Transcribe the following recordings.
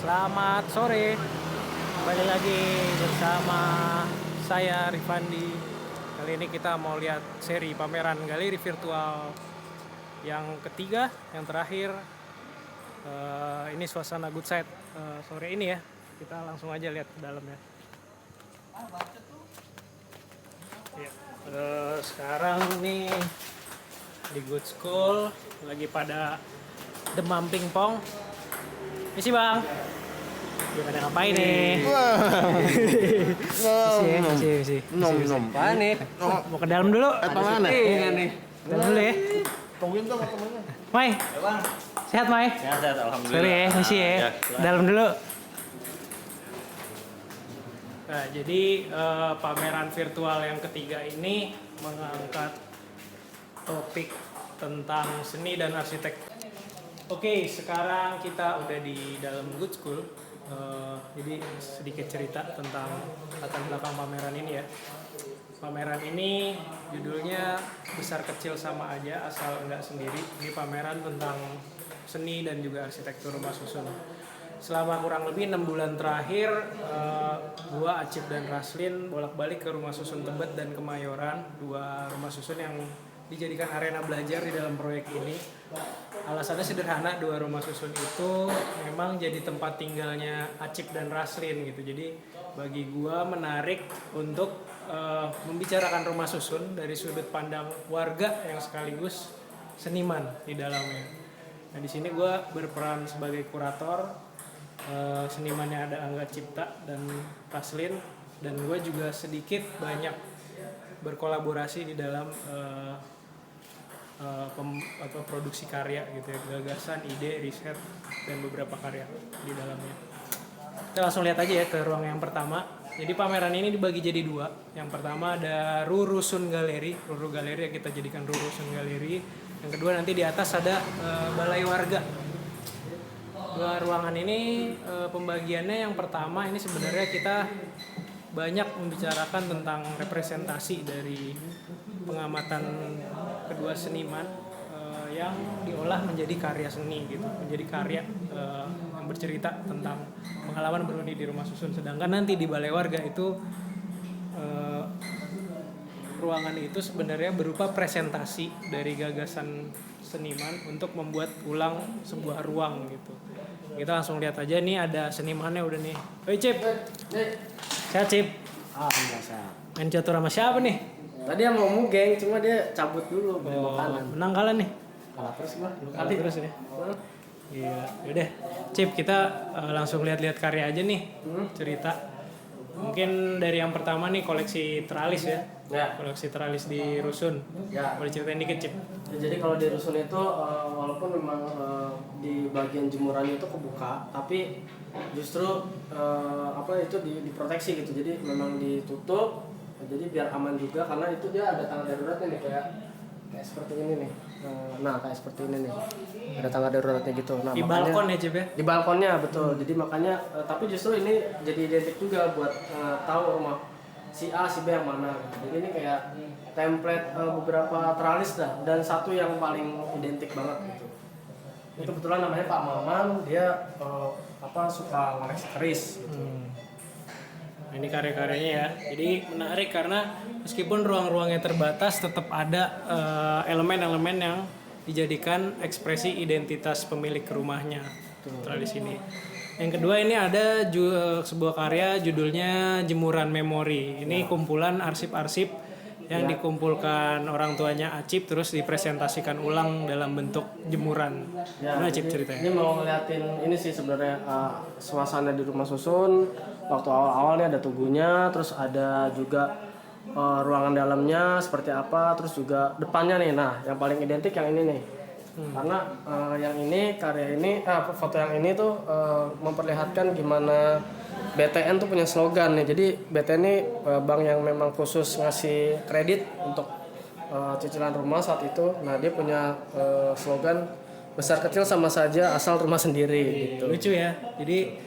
Selamat sore, kembali lagi bersama saya Rifandi. Kali ini kita mau lihat seri pameran galeri virtual yang ketiga, yang terakhir. Ini suasana good side sore ini ya. Kita langsung aja lihat ke dalamnya. Ya, sekarang nih di Good School lagi pada demam pingpong. Misi bang, dia pada ngapain nih? Misi. Apaan nih? Mau ke dalam dulu? Apa mana? Ini nih. Dalam dulu ya. Tungguin dong temennya. Mai, sehat Mai? Sehat, alhamdulillah. Sorry ya, misi ya. Dalam dulu. Nah, jadi pameran virtual yang ketiga ini mengangkat topik tentang seni dan arsitek. Oke, sekarang kita udah di dalam Good School. Jadi sedikit cerita tentang latar belakang pameran ini ya. Pameran ini judulnya besar kecil sama aja, asal enggak sendiri. Ini pameran tentang seni dan juga arsitektur rumah susun. Selama kurang lebih 6 bulan terakhir, gua, Acip dan Raslin bolak-balik ke rumah susun Tebet dan Kemayoran, dua rumah susun yang dijadikan arena belajar di dalam proyek ini. Alasannya sederhana, dua rumah susun itu memang jadi tempat tinggalnya Acip dan Raslin gitu. Jadi bagi gua menarik untuk membicarakan rumah susun dari sudut pandang warga yang sekaligus seniman di dalamnya. Nah, di sini gua berperan sebagai kurator. Senimannya ada Angga Cipta dan Raslin, dan gue juga sedikit banyak berkolaborasi di dalam produksi karya gitu ya, gagasan, ide, riset, dan beberapa karya di dalamnya. Kita langsung lihat aja ya ke ruang yang pertama. Jadi pameran ini dibagi jadi dua. Yang pertama ada Rurusun Galeri, Ruru Galeri yang kita jadikan Rurusun Galeri. Yang kedua nanti di atas ada Balai Warga. Dua ruangan ini pembagiannya yang pertama ini sebenarnya kita banyak membicarakan tentang representasi dari pengamatan kedua seniman yang diolah menjadi karya seni gitu, menjadi karya yang bercerita tentang pengalaman berhuni di rumah susun. Sedangkan nanti di Balai Warga itu ruangan itu sebenarnya berupa presentasi dari gagasan seniman untuk membuat ulang sebuah ruang gitu. Kita langsung lihat aja nih, ada senimannya udah nih. Hoi Cip. Sehat Cip? Biasa. Main catur sama siapa nih? Tadi yang mau geng, cuma dia cabut dulu beli makanan. Menang kalah nih? Kalah terus gua. Kalah terus ya? Iya, yaudah Cip, kita langsung lihat-lihat karya aja nih. Cerita. Mungkin dari yang pertama nih, koleksi teralis ya. Ya. Koleksi teralis di Rusun. Ya. Boleh ceritain dikit Cip? Ya, jadi kalau di rusun itu walaupun memang di bagian jemurannya itu kebuka, tapi justru itu diproteksi gitu. Jadi memang ditutup. Jadi biar aman juga, karena itu dia ada tangga daruratnya nih, kayak seperti ini nih. Nah, kayak seperti ini nih. Ada tangga daruratnya gitu. Nah, Di makanya, balkon ya Cip ya? di balkonnya betul. Jadi makanya tapi justru ini jadi identik juga buat tahu rumah si A, si B yang mana. Jadi ini kayak template beberapa teralis dah, dan satu yang paling identik banget gitu. Ini kebetulan namanya Pak Maman, dia suka ngoreksi keris gitu. Nah, ini karya-karyanya ya. Jadi menarik karena meskipun ruang-ruangnya terbatas, tetap ada elemen-elemen yang dijadikan ekspresi identitas pemilik rumahnya di sini. Yang kedua ini ada sebuah karya judulnya Jemuran Memori. Ini kumpulan arsip-arsip yang dikumpulkan orang tuanya Acip terus dipresentasikan ulang dalam bentuk jemuran. Gimana Acip ceritanya? Ini mau ngeliatin ini sih sebenarnya suasana di rumah susun. Waktu awal-awalnya ada tugunya, terus ada juga ruangan dalamnya seperti apa, terus juga depannya nih. Nah, yang paling identik yang ini nih. Karena yang ini, karya ini, foto yang ini tuh memperlihatkan gimana BTN tuh punya slogan nih. Jadi BTN ini bank yang memang khusus ngasih kredit untuk cicilan rumah saat itu. Nah, dia punya slogan besar kecil sama saja asal rumah sendiri gitu. Lucu ya. Jadi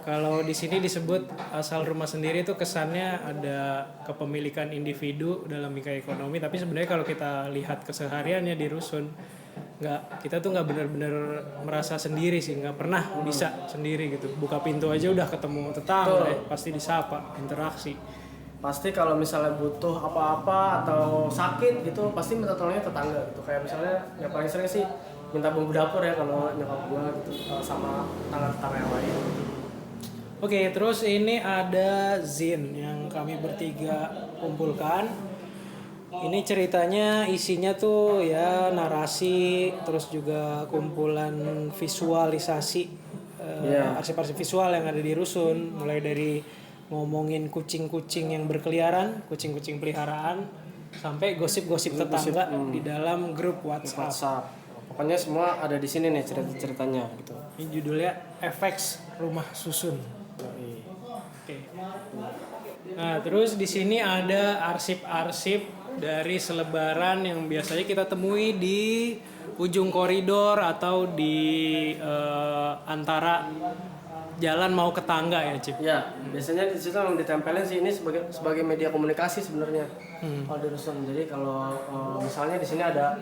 kalau di sini disebut asal rumah sendiri itu kesannya ada kepemilikan individu dalam bingkai ekonomi, tapi sebenarnya kalau kita lihat kesehariannya di rusun kita tuh nggak benar-benar merasa sendiri sih, nggak pernah bisa sendiri gitu. Buka pintu aja udah ketemu tetangga, pasti disapa, interaksi. Pasti kalau misalnya butuh apa-apa atau sakit gitu pasti minta tolongnya tetangga gitu. Kayak misalnya yang paling sering sih minta bumbu dapur ya kalau nyokap gua gitu, sama tetangga-tetangga yang lain. Oke, terus ini ada zin yang kami bertiga kumpulkan. Ini ceritanya isinya tuh ya narasi, terus juga kumpulan visualisasi, arsip-arsip visual yang ada di rusun, mulai dari ngomongin kucing-kucing yang berkeliaran, kucing-kucing peliharaan, sampai gosip-gosip tetangga di dalam grup WhatsApp. Pokoknya semua ada di sini nih cerita-ceritanya gitu. Ini judulnya Efeks Rumah Susun. Oke. Nah, terus di sini ada arsip-arsip dari selebaran yang biasanya kita temui di ujung koridor atau di antara jalan mau ke tangga ya, Cip. Ya, biasanya di situ memang ditempelin sih, ini sebagai media komunikasi sebenarnya. Kalau di rusun. Jadi kalau misalnya di sini ada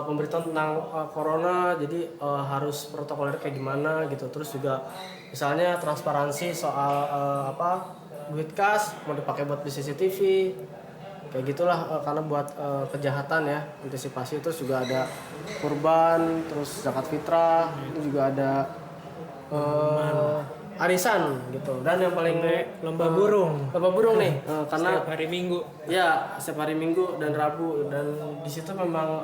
pemberitahuan tentang corona, jadi harus protokoler kayak gimana gitu. Terus juga misalnya transparansi soal duit kas mau dipakai buat beli CCTV. Kayak gitulah, karena buat kejahatan ya, antisipasi. Terus juga ada kurban, terus zakat fitrah, itu juga ada arisan gitu. Dan yang paling lomba burung nih, karena setiap hari Minggu. Ya, setiap hari Minggu dan Rabu. Dan di situ memang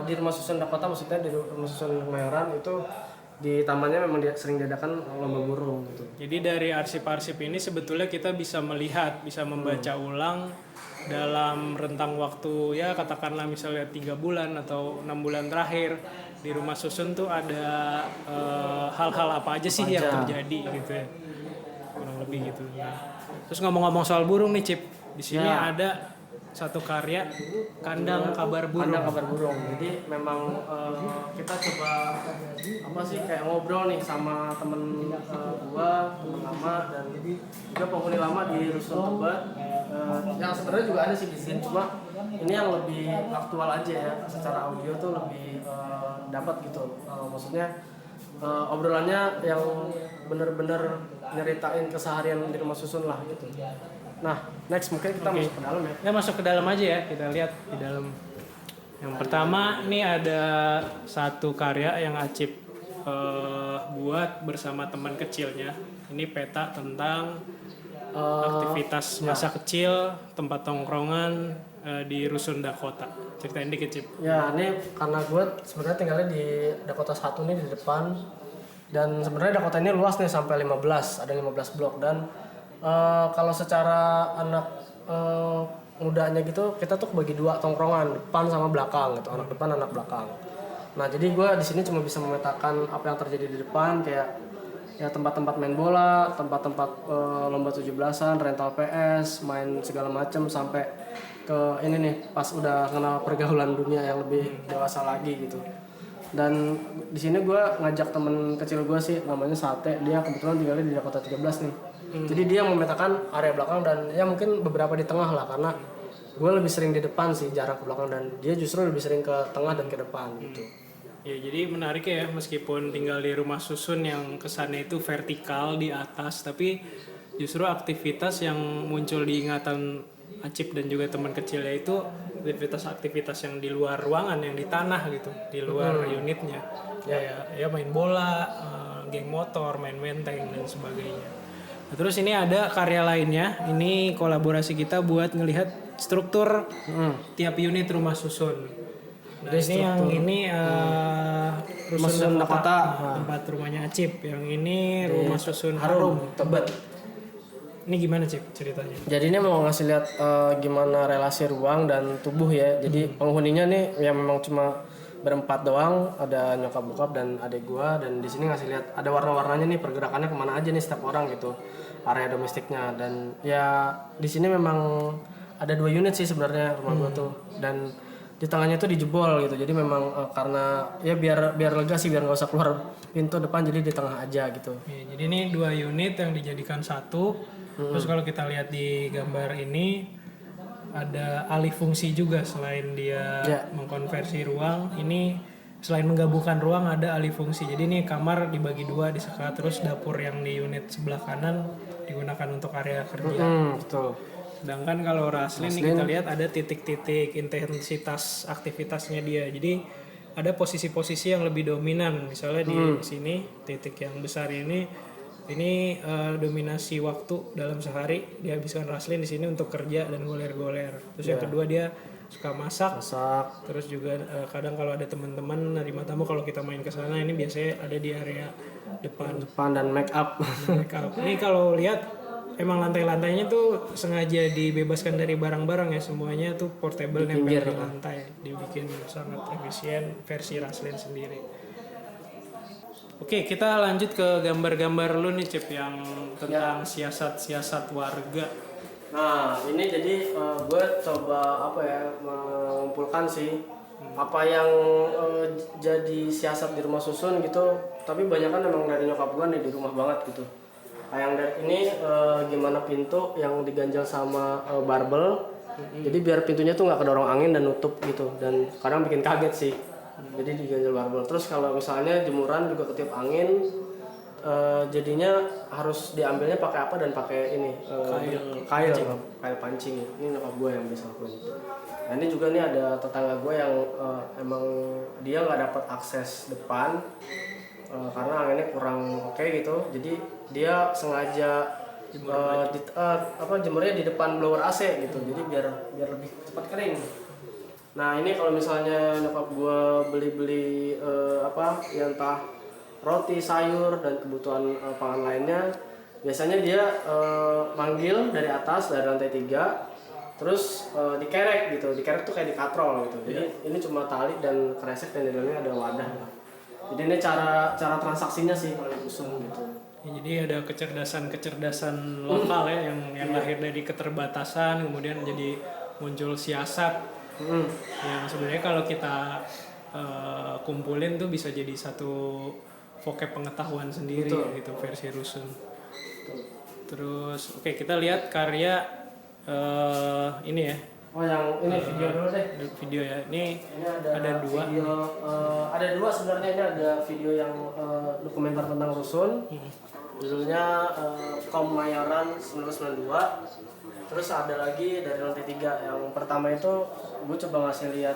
di Rumah Susun Dakota, maksudnya di Rumah Susun Kemayoran itu di tamannya memang sering diadakan lomba burung gitu. Jadi dari arsip-arsip ini sebetulnya kita bisa melihat, bisa membaca ulang dalam rentang waktu ya katakanlah misalnya 3 bulan atau 6 bulan terakhir di Rumah Susun tuh ada hal-hal apa aja sih yang terjadi gitu ya, kurang lebih gitu. Terus ngomong-ngomong soal burung nih, Cip, di sini ada satu karya Kandang Kabar Burung. Kandang Kabar Burung. Jadi memang kita coba kayak ngobrol nih sama temen gua, temen lama dan juga penghuni lama di Rusun Tebet. Yang sebenarnya juga ada sih di sini, cuma ini yang lebih aktual aja ya, secara audio tuh lebih dapat gitu. Maksudnya obrolannya yang bener-bener nyeritain keseharian di Rumah Susun lah gitu. Nah, next mungkin kita masuk ke dalam ya. Ya, masuk ke dalam aja ya, kita lihat di dalam. Yang pertama ini ada satu karya yang Acip buat bersama teman kecilnya. Ini peta tentang aktivitas masa kecil, tempat tongkrongan di Rusun Dakota. Ceritain dikit, Cip. Ya, ini karena gue sebenarnya tinggalnya di Dakota 1 nih di depan. Dan sebenarnya Dakota ini luas nih sampai 15, ada 15 blok. Dan kalau secara anak mudanya gitu, kita tuh bagi 2 tongkrongan, depan sama belakang gitu, anak depan, anak belakang. Nah, jadi gue di sini cuma bisa memetakan apa yang terjadi di depan, kayak ya tempat-tempat main bola, tempat-tempat lomba 17-an, rental PS, main segala macam sampai ke ini nih pas udah kenal pergaulan dunia yang lebih dewasa lagi gitu. Dan di sini gue ngajak temen kecil gue sih, namanya Sate, dia kebetulan tinggalnya di Dakota 13 nih. Jadi dia memetakan area belakang dan ya mungkin beberapa di tengah lah, karena gue lebih sering di depan sih, jarang ke belakang, dan dia justru lebih sering ke tengah dan ke depan gitu. Ya, jadi menarik ya, meskipun tinggal di Rumah Susun yang kesannya itu vertikal di atas, tapi justru aktivitas yang muncul di ingatan Acip dan juga teman kecilnya itu aktivitas yang di luar ruangan, yang di tanah gitu, di luar unitnya. Ya main bola, geng motor, main menteng dan sebagainya. Nah, terus ini ada karya lainnya, ini kolaborasi kita buat ngelihat struktur tiap unit Rumah Susun. Nah, ini yang ini Rusun Dakota, tempat rumahnya Acip. Yang ini Rumah Susun Harum Tebet. Ini gimana, Cip, ceritanya? Jadi ini mau ngasih lihat gimana relasi ruang dan tubuh ya. Jadi penghuninya nih ya memang cuma berempat doang, ada nyokap bokap dan adik gua, dan di sini ngasih lihat ada warna-warnanya nih, pergerakannya kemana aja nih setiap orang gitu, area domestiknya. Dan ya di sini memang ada 2 unit sih sebenarnya rumah gua tuh, dan di tengahnya tuh dijebol gitu. Jadi memang karena ya biar lega sih, biar nggak usah keluar pintu depan, jadi di tengah aja gitu. Ya, jadi ini 2 unit yang dijadikan satu. Terus kalau kita lihat di gambar ini ada alih fungsi juga, selain dia mengkonversi ruang, ini selain menggabungkan ruang ada alih fungsi. Jadi ini kamar dibagi dua disekat, terus dapur yang di unit sebelah kanan digunakan untuk area kerja. Betul. Sedangkan kalau Raslin ini kita lihat ada titik-titik intensitas aktivitasnya dia. Jadi ada posisi-posisi yang lebih dominan. Misalnya di sini titik yang besar ini dominasi waktu dalam sehari dihabiskan Raslin di sini untuk kerja dan goler-goler. Terus yang kedua dia suka masak. Terus juga kadang kalau ada teman-teman nerima tamu kalau kita main ke sana ini biasanya ada di area depan dan make up. Ini kalau lihat emang lantai-lantainya tuh sengaja dibebaskan dari barang-barang ya, semuanya tuh portable nempel di lantai, dibikin sangat efisien versi Raslin sendiri. Oke, kita lanjut ke gambar-gambar lu nih Cip yang tentang siasat-siasat warga. Nah ini jadi gue coba mengumpulkan sih apa yang jadi siasat di rumah susun gitu, tapi banyak kan emang dari nyokap gue nih di rumah banget gitu. Yang dari ini gimana pintu yang diganjel sama barbel, jadi biar pintunya tuh nggak kedorong angin dan nutup gitu, dan kadang bikin kaget sih. Jadi diganjel barbel. Terus kalau misalnya jemuran juga ketiup angin, jadinya harus diambilnya pakai apa dan pakai ini kail pancing. Ini nyokap gue yang bisa lakuin. Nah ini juga nih ada tetangga gue yang emang dia nggak dapat akses depan karena anginnya kurang oke gitu. Jadi dia sengaja jemurnya di depan blower AC gitu. Jadi biar lebih cepat kering. Nah ini kalau misalnya nyokap gue beli ya entah roti, sayur dan kebutuhan pangan lainnya, biasanya dia manggil dari atas dari lantai 3, terus dikerek gitu. Dikerek tuh kayak dikatrol gitu. Jadi ini cuma tali dan kresek dan di dalamnya ada wadah. Jadi ini cara transaksinya sih kalau di dusun gitu. Ya, jadi ada kecerdasan lokal ya yang lahir dari keterbatasan, kemudian jadi muncul siasat yang sebenarnya kalau kita kumpulin tuh bisa jadi satu vocab pengetahuan sendiri. Betul. Gitu versi rusun. Betul. Terus kita lihat karya ini ya. Oh yang ini video dulu deh. Video ya. Ini ada dua. Ada dua sebenarnya. Ini ada video yang dokumenter tentang rusun. Judulnya Kemayoran 1992. Terus ada lagi dari lantai 3. Yang pertama itu gue coba ngasih lihat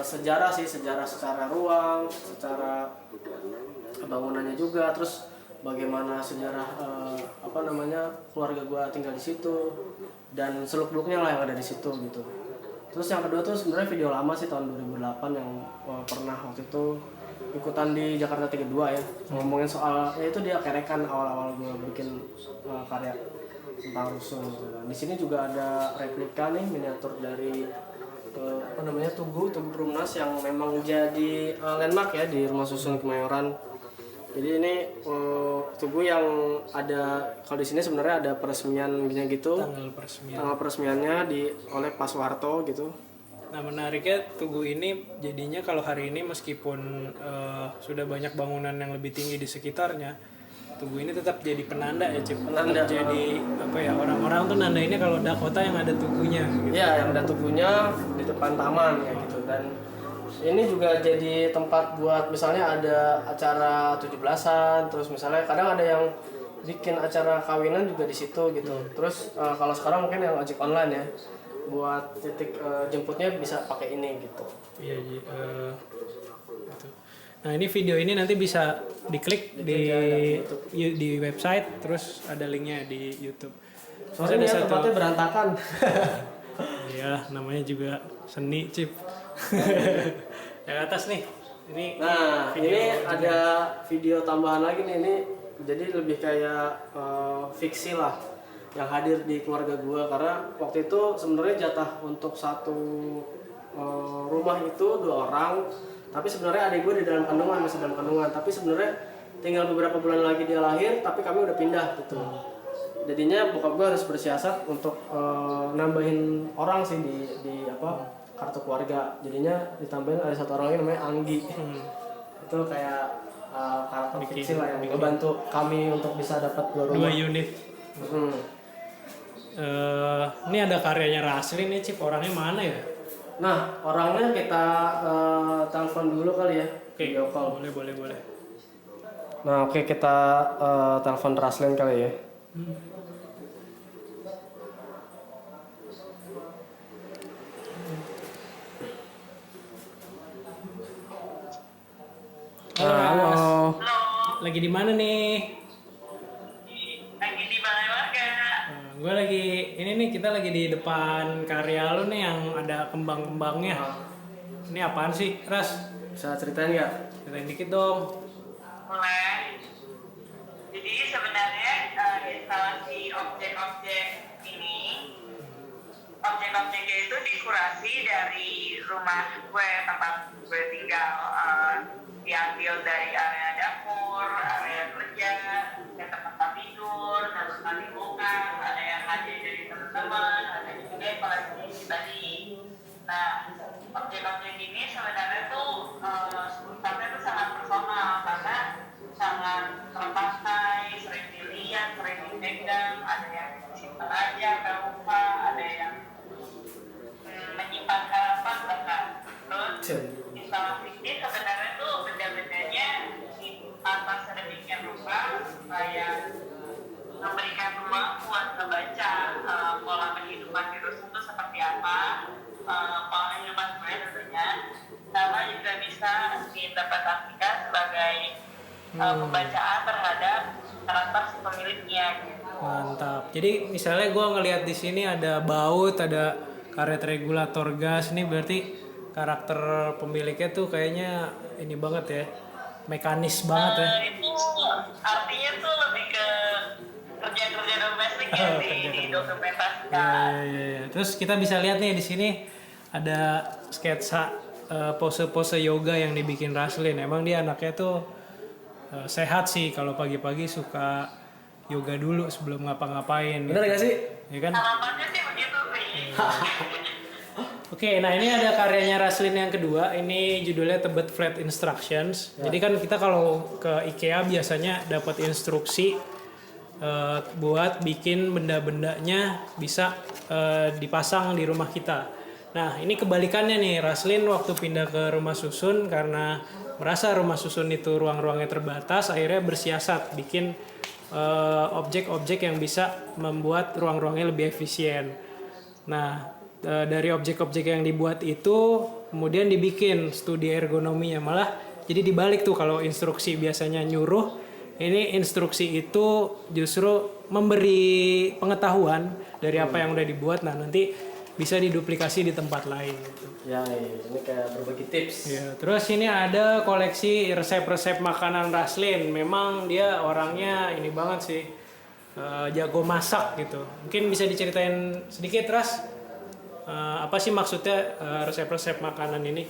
sejarah secara ruang, secara bangunannya juga, terus bagaimana sejarah keluarga gue tinggal di situ dan seluk-beluknya lah yang ada di situ gitu. Terus yang kedua tuh sebenarnya video lama sih tahun 2008 yang pernah waktu itu ikutan di Jakarta 32 ya, ngomongin soal itu dia kerekan awal-awal gue bikin karya tentang rusun gitu. Di sini juga ada replika nih miniatur dari Tugu Perumnas yang memang jadi landmark ya di rumah susun Kemayoran. Jadi ini tugu yang ada, kalau di sini sebenarnya ada peresmiannya gitu. Tanggal peresmiannya oleh Pak Soeharto gitu. Nah menariknya tugu ini jadinya kalau hari ini meskipun sudah banyak bangunan yang lebih tinggi di sekitarnya, tugu ini tetap jadi penanda ya Cip. Penanda. Jadi orang-orang tuh nandainnya kalau Dakota yang ada tugunya. Gitu. Iya yang ada tugunya di depan taman kayak gitu. Dan ini juga jadi tempat buat misalnya ada acara 17-an, terus misalnya kadang ada yang bikin acara kawinan juga di situ gitu. Terus kalau sekarang mungkin yang ojek online ya, buat titik jemputnya bisa pakai ini gitu. Iya gitu. Nah ini video ini nanti bisa diklik di website, terus ada linknya di YouTube. Soalnya ada tempatnya berantakan. Iya, namanya juga seni Cip. Yang atas nih. Nah ini ada video tambahan lagi nih, ini jadi lebih kayak fiksi lah yang hadir di keluarga gue, karena waktu itu sebenarnya jatah untuk satu rumah itu 2 orang, tapi sebenarnya adik gue masih dalam kandungan, tapi sebenarnya tinggal beberapa bulan lagi dia lahir, tapi kami udah pindah gitu. Jadinya bokap gue harus bersiasat untuk nambahin orang sih di kartu keluarga. Jadinya ditambahin ada 1 orang lagi namanya Anggi. Itu kayak karakter fiksi lah yang ngebantu kami untuk bisa dapat 2 rumah. 2 unit. Ini ada karyanya Raslin nih Cip, orangnya mana ya? Nah, orangnya kita telepon dulu kali ya. Oke, Video call. boleh. Nah, oke kita telepon Raslin kali ya. Halo, Ras. Halo. Halo, Lagi di mana nih? lagi di Balai Warga. Gue lagi, ini nih kita lagi di depan karya lu nih yang ada kembang-kembangnya. Ini apaan sih, Ras? Bisa ceritain nggak? Ceritain dikit dong. Mulai. Jadi sebenarnya instalasi objek-objek ini, objek-objeknya itu dikurasi dari rumah gue, tempat gue tinggal. Diambil dari area dapur, area kerja, tempat tidur, tempat lingkungan, ada yang hadiah dari teman-teman, ada juga yang koleksi pribadi. Nah, objek-objek ini sebenarnya tuh sifatnya tuh sangat personal karena sangat terpakai, sering dilihat, sering dipegang, ada yang disimpan aja, lupa, ada yang menyimpan harapan bahkan. Terus instalasi ini sebenarnya tuh benda-bendanya atas sedemikian rupa supaya memberikan ruang buat membaca pola kehidupan virus itu seperti apa, pola kehidupan gue tentunya, sama juga bisa diinterpretasikan sebagai pembacaan terhadap karakter si pemiliknya. Gitu. Mantap. Jadi misalnya gue ngelihat di sini ada baut, ada karet regulator gas. Ini berarti karakter pemiliknya tuh kayaknya ini banget ya, mekanis banget ya. Itu artinya tuh lebih ke kerja-kerja domestik ya di dokumentasikan. Ya. Terus kita bisa lihat nih di sini ada sketsa pose-pose yoga yang dibikin Raslin. Emang dia anaknya tuh sehat sih, kalau pagi-pagi suka yoga dulu sebelum ngapa-ngapain. Bener nggak sih? Ya kan? Harapannya sih begitu sih. Oke, nah ini ada karyanya Raslin yang kedua. Ini judulnya Tebet Flat Instructions. Jadi kan kita kalau ke IKEA biasanya dapat instruksi buat bikin benda-bendanya bisa dipasang di rumah kita. Nah ini kebalikannya nih, Raslin waktu pindah ke rumah susun karena merasa rumah susun itu ruang-ruangnya terbatas, akhirnya bersiasat bikin objek-objek yang bisa membuat ruang-ruangnya lebih efisien. Nah dari objek-objek yang dibuat itu kemudian dibikin studi ergonominya, malah jadi dibalik tuh. Kalau instruksi biasanya nyuruh, ini instruksi itu justru memberi pengetahuan dari apa yang udah dibuat. Nah nanti bisa diduplikasi di tempat lain gitu. Ya, ini kayak berbagi tips. Ya, terus ini ada koleksi resep-resep makanan Raslin. Memang dia orangnya ini banget sih, jago masak gitu. Mungkin bisa diceritain sedikit, Ras? Apa sih maksudnya resep-resep makanan ini?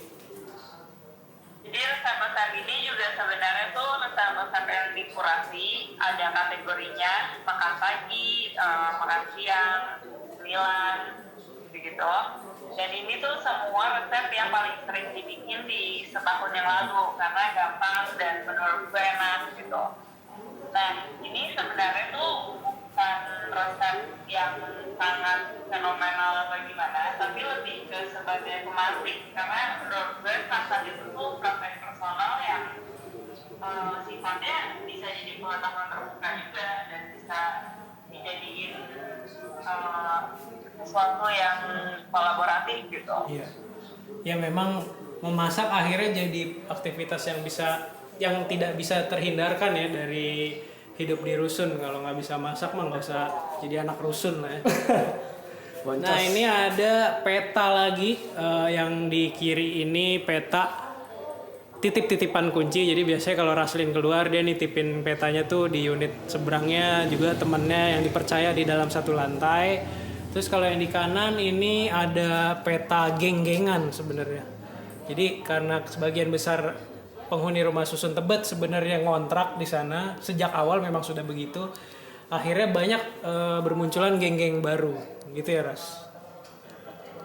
Jadi resep-resep ini juga sebenarnya tuh resep-resep yang dikurasi, ada kategorinya, makan pagi, makan siang, cemilan, gitu. Dan ini tuh semua resep yang paling sering dibikin di setahun yang lalu karena gampang dan menurut gue enak gitu. Nah ini sebenarnya tuh bukan resep yang sangat fenomenal atau gimana, tapi lebih ke sebagai pemantik karena menurut gue masak itu tuh praktek personal yang sifatnya bisa jadi pengetahuan terbuka juga dan bisa dijadiin sesuatu yang kolaboratif gitu. Iya. Ya memang memasak akhirnya jadi aktivitas yang tidak bisa terhindarkan ya dari hidup di rusun. Kalau nggak bisa masak mah nggak usah jadi anak rusun lah ya. Nah ini ada peta lagi, yang di kiri ini peta titip-titipan kunci. Jadi biasanya kalau Raslin keluar dia nitipin petanya tuh di unit seberangnya juga temennya yang dipercaya di dalam satu lantai. Terus kalau yang di kanan ini ada peta geng-gengan sebenarnya. Jadi karena sebagian besar penghuni rumah susun Tebet sebenarnya ngontrak di sana sejak awal, memang sudah begitu. Akhirnya banyak bermunculan geng-geng baru, gitu ya Ras?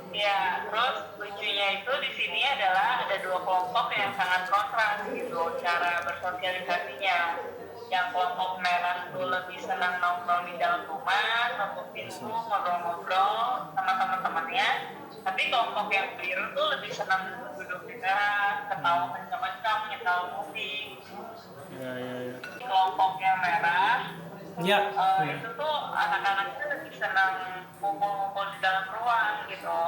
Ya, terus lucunya itu di sini adalah ada dua kelompok yang sangat kontras gitu cara bersosialisasinya. yang kelompok merah tuh lebih senang nongkrong di dalam rumah, nutup pintu, ngobrol-ngobrol sama teman-temannya. Tapi kelompok yang biru tuh lebih senang duduk di teras, ketawa kencang-kencang, nyetel musik. Ya, ya, ya. Kelompok yang merah Ya. itu tuh anak-anaknya lebih senang ngumpul-ngumpul di dalam ruang gitu,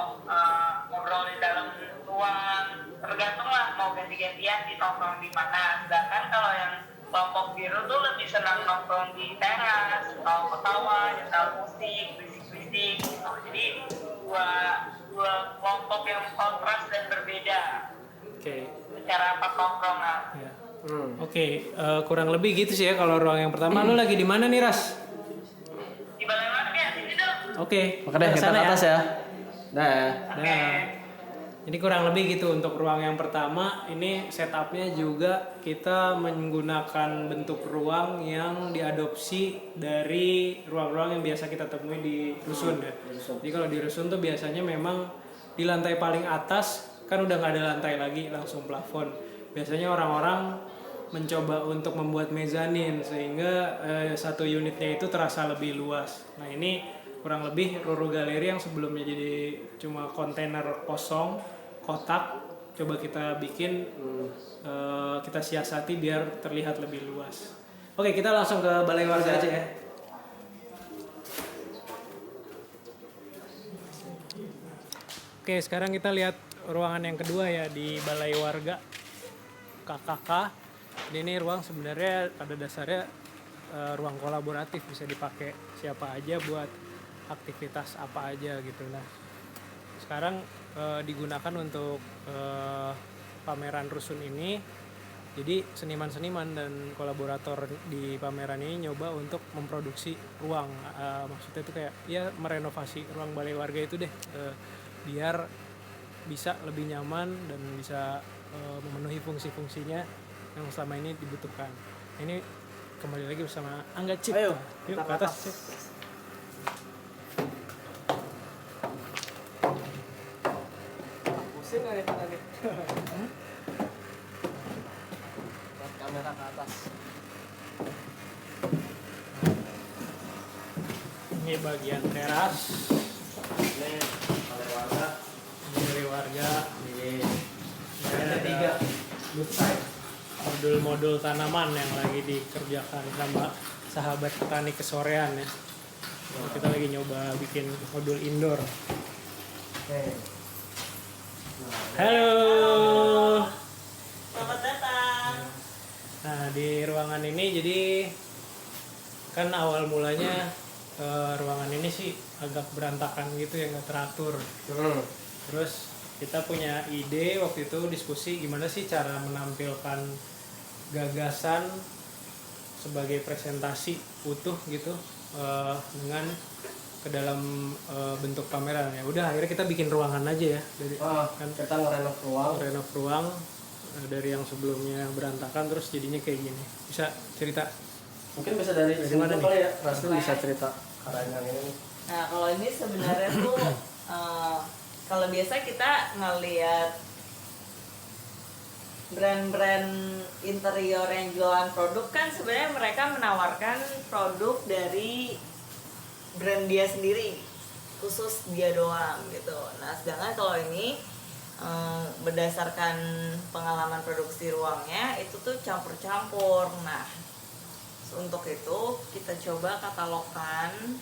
ngobrol di dalam ruang, tergantung lah mau ganti-gantian di nongkrong di mana. Sedangkan kalau yang kelompok biru tuh lebih senang nongkrong di teras, ketawa, nyetel musik, bisik-bisik gitu. Jadi dua kelompok yang kontras dan berbeda Oke. secara pertongkrongan. Ya. Oke, kurang lebih gitu sih ya kalau ruang yang pertama. Lu lagi di mana nih, Ras? Di balai warga, sini dong. Oke, Maka deh kita kesana ke atas ya. Nah, Nah, ini kurang lebih gitu untuk ruang yang pertama. Ini setupnya juga kita menggunakan bentuk ruang yang diadopsi dari ruang-ruang yang biasa kita temui di rusun ya. Jadi kalau di rusun tuh biasanya memang di lantai paling atas kan udah nggak ada lantai lagi, langsung plafon. Biasanya orang-orang mencoba untuk membuat mezanin sehingga satu unitnya itu terasa lebih luas. Nah ini kurang lebih Roro Galeri yang sebelumnya jadi cuma kontainer kosong, kotak, coba kita bikin, kita siasati biar terlihat lebih luas. Oke, kita langsung ke balai warga aja ya. Oke, sekarang kita lihat ruangan yang kedua ya di balai warga KKK. Ini ruang sebenarnya pada dasarnya ruang kolaboratif, bisa dipakai siapa aja buat aktivitas apa aja gitu. Nah, sekarang digunakan untuk pameran rusun ini. Jadi seniman-seniman dan kolaborator di pameran ini nyoba untuk memproduksi ruang, maksudnya itu kayak ya merenovasi ruang balai warga itu deh, biar bisa lebih nyaman dan bisa memenuhi fungsi-fungsinya yang selama ini dibutuhkan. Ini kembali lagi bersama Angga Cip. Ayo, yuk kita ke atas. Cip. pusing kali tadi. Buat kamera ke atas. Ini bagian teras. Ini balai warga. Ini balai warga. Ini Ada tiga. Good side. Modul-modul tanaman yang lagi dikerjakan sama sahabat petani kesorean ya. Nah, kita lagi nyoba bikin modul indoor. Oke. Halo. Selamat datang. Nah di ruangan ini jadi kan awal mulanya ruangan ini sih agak berantakan gitu ya, nggak teratur. Terus kita punya ide waktu itu diskusi gimana sih cara menampilkan gagasan sebagai presentasi utuh gitu dengan ke dalam bentuk pameran. Ya udah akhirnya kita bikin ruangan aja ya dari kan Kita ngerenov ruang. renov ruang dari yang sebelumnya berantakan terus jadinya kayak gini. Bisa cerita? Mungkin bisa dari mana nih? kali ya. Rasul bisa cerita karena ini. Nah, kalau ini sebenarnya tuh kalau biasa kita ngelihat brand-brand interior yang jualan produk kan sebenarnya mereka menawarkan produk dari brand dia sendiri, khusus dia doang gitu. Nah, sedangkan kalau ini berdasarkan pengalaman produksi ruangnya itu tuh campur-campur. Nah, untuk itu kita coba katalogkan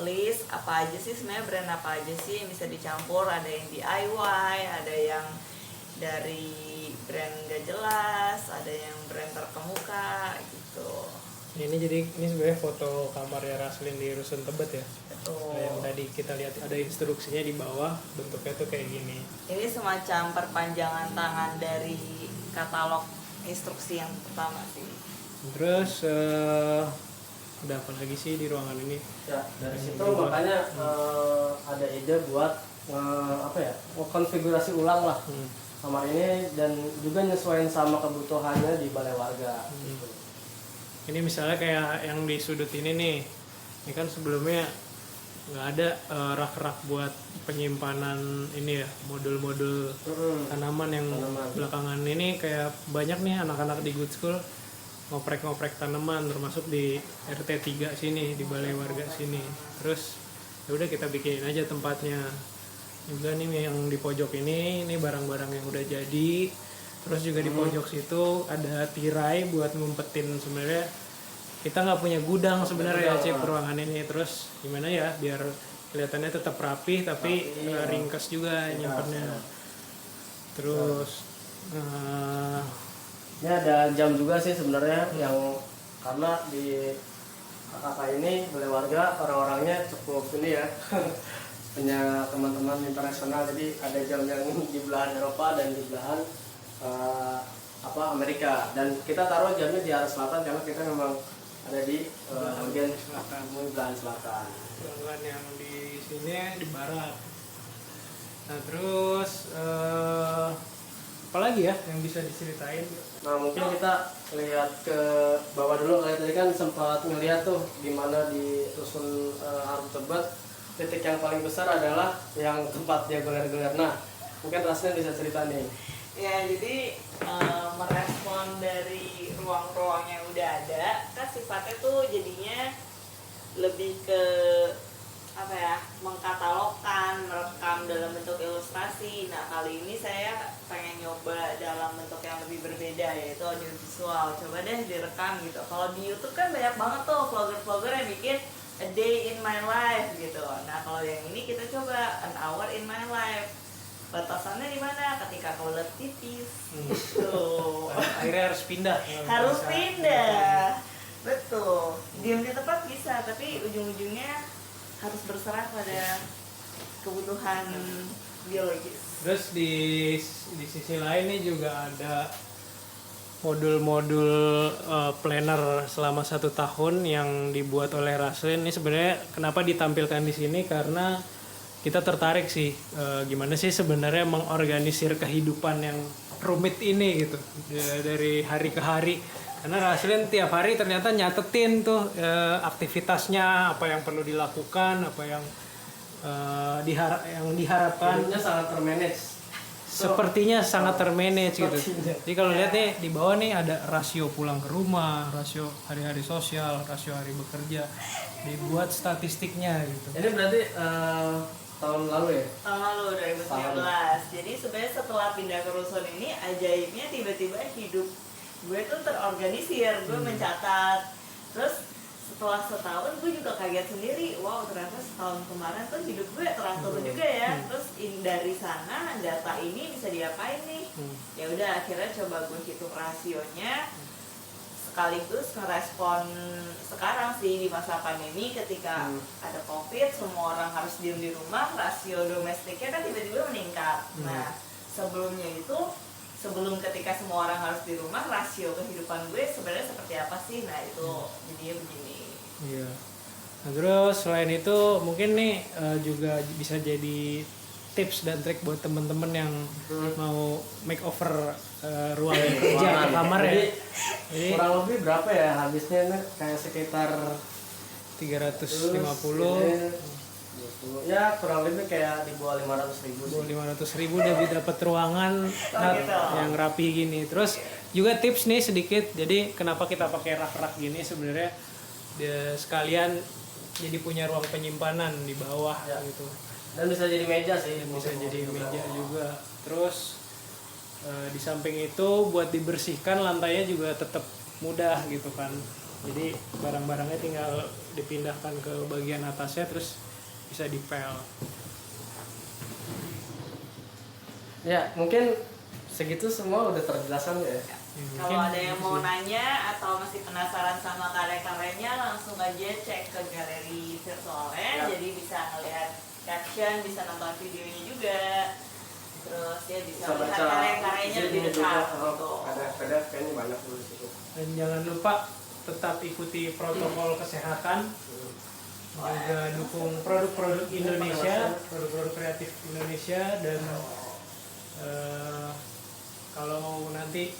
list apa aja sih sebenarnya brand apa aja sih yang bisa dicampur. Ada yang DIY, ada yang dari brand gak jelas, ada yang brand terkemuka gitu. Ini jadi ini sebenarnya foto kamarnya Raslin di Rusun Tebet ya. Betul. Nah, yang tadi kita lihat ada instruksinya di bawah, bentuknya tuh kayak gini. Ini semacam perpanjangan tangan dari katalog instruksi yang pertama sih. Terus udah apa lagi sih di ruangan ini? Ya, dari situ makanya ada ide buat apa ya? Konfigurasi ulang lah kamar ini dan juga nyesuaiin sama kebutuhannya di balai warga. Gitu. Ini misalnya kayak yang di sudut ini nih. Ini kan sebelumnya nggak ada rak-rak buat penyimpanan ini ya, modul-modul tanaman yang belakangan ini kayak banyak nih anak-anak di Good School ngoprek-ngoprek tanaman, termasuk di RT 3 sini, di balai warga sini. Terus ya udah kita bikinin aja tempatnya. Juga nih yang di pojok ini barang-barang yang udah jadi. Terus juga di pojok situ ada tirai buat ngumpetin. Sebenarnya kita nggak punya gudang sebenarnya Cip ruangan ini. Terus gimana ya biar kelihatannya tetap rapih tapi ringkas juga nyimpennya. Terus ini ada jam juga sih sebenarnya yang karena di kakak ini balai warga orang-orangnya cukup ini ya punya teman-teman internasional, jadi ada jam yang di belahan Eropa dan di belahan Amerika, dan kita taruh jamnya di arah selatan karena kita memang ada di bagian selatan, belahan selatan. Belahan yang di sini di barat. Nah terus apalagi ya yang bisa diceritain? Nah mungkin kita lihat ke bawah dulu. Kayak tadi kan sempat ngeliat tuh gimana di rusun Harum Tebet titik yang paling besar adalah yang tempat dia gelar-gelar. Nah mungkin Rasnya bisa cerita nih. Ya, jadi merespon dari ruang-ruang yang udah ada, kan sifatnya tuh jadinya lebih ke apa ya, mengkatalogkan, merekam dalam bentuk ilustrasi. Nah kali ini saya pengen nyoba dalam bentuk yang lebih berbeda, yaitu audiovisual. Coba deh direkam gitu. Kalau di YouTube kan banyak banget tuh vlogger-vlogger yang bikin a day in my life gitu. Nah kalau yang ini kita coba an hour in my life. Batasannya di mana? Ketika kau lihat tipis. Tuh. Akhirnya harus pindah. Harus pindah. Betul. Diam di tempat bisa, tapi ujung-ujungnya harus berserah pada kebutuhan biologis. Terus di sisi lain nih juga ada modul-modul planner selama 1 tahun yang dibuat oleh Raslin. Ini sebenarnya kenapa ditampilkan di sini karena kita tertarik sih gimana sih sebenarnya mengorganisir kehidupan yang rumit ini gitu dari hari ke hari. Karena Raslin tiap hari ternyata nyatetin tuh aktivitasnya, apa yang perlu dilakukan, apa yang diharapkan. Hidupnya sangat termanage. Sepertinya sangat termanage gitu. Jadi kalau lihat nih di bawah nih ada rasio pulang ke rumah, rasio hari-hari sosial, rasio hari bekerja, dibuat statistiknya gitu. Ini berarti tahun lalu ya? Tahun lalu 2019. Jadi sebenarnya setelah pindah ke rusun ini, ajaibnya tiba-tiba hidup gue tuh terorganisir. Gue mencatat. Terus setelah setahun gue juga kaget sendiri, wow ternyata setahun kemarin tuh hidup gue teratur juga ya. Terus dari sana data ini bisa diapain nih? Ya udah akhirnya coba gue hitung rasionya, sekaligus merespon sekarang sih di masa pandemi ketika ada COVID, semua orang harus diem di rumah, rasio domestiknya kan tiba-tiba meningkat. Nah sebelumnya itu, sebelum ketika semua orang harus di rumah, rasio kehidupan gue sebenarnya seperti apa sih? Nah itu jadinya begini. Iya. Nah terus selain itu mungkin nih juga bisa jadi tips dan trik buat temen-temen yang mau makeover ruang kerja atau kamar ya. Jadi kurang lebih berapa ya habisnya nih? Kayak sekitar 350. Ya kurang lebih kayak di bawah 500.000 sih. 500.000 udah dapat ruangan yang rapi gini. Terus juga tips nih sedikit. Jadi kenapa kita pakai rak-rak gini sebenarnya sekalian jadi punya ruang penyimpanan di bawah gitu. Dan bisa jadi meja sih. Bisa jadi meja juga. Terus di samping itu buat dibersihkan lantainya juga tetap mudah gitu kan. Jadi barang-barangnya tinggal dipindahkan ke bagian atasnya terus bisa dipel. Ya mungkin segitu semua udah terjelasan ya. Kalau ada yang mau nanya atau masih penasaran sama karya-karyanya, langsung aja cek ke galeri virtualnya. Jadi bisa ngeliat caption, bisa nonton videonya juga. Terus ya bisa lihat karya-karyanya lebih dekat. Ada PDF kayaknya banyak dulu di situ. Dan jangan lupa tetap ikuti protokol kesehatan. Juga dukung produk-produk Indonesia, produk-produk kreatif Indonesia, dan kalau nanti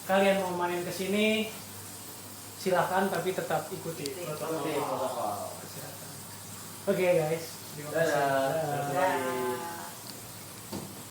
kalian mau main ke sini silahkan, tapi tetap ikuti protokol kesehatan. Oke guys, terima kasih. Dadah. Dadah.